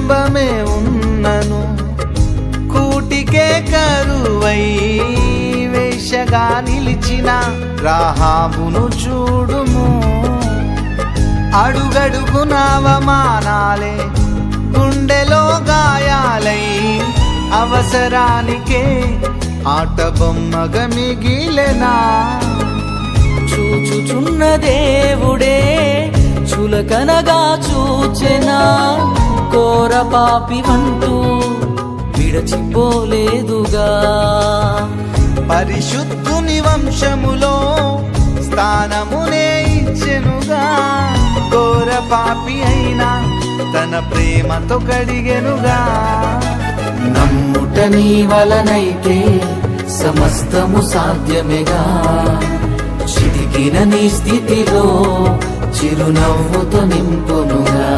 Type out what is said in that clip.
కుటుంబమే ఉన్నను కూటికే కరువై వేషగా నిలిచిన రాహాబును చూడుము. అడుగడుగున అవమానాలే గుండెలో గాయాలై అవసరానికే ఆట బొమ్మగా మిగిలెనా. చూచుచున్న దేవుడే చులకనగా చూచెనా, ఘోర పాపి వంటూ విడచిపోలేదుగా. పరిశుద్ధుని వంశములో స్థానమునే ఇచ్చెనుగా, ఘోర పాపి అయినా తన ప్రేమతో కడిగెనుగా. నమ్ముట నీ వలనైతే సమస్తము సాధ్యమేగా, చితికిన నీ స్థితిలో చిరునవ్వుతో నింపునుగా.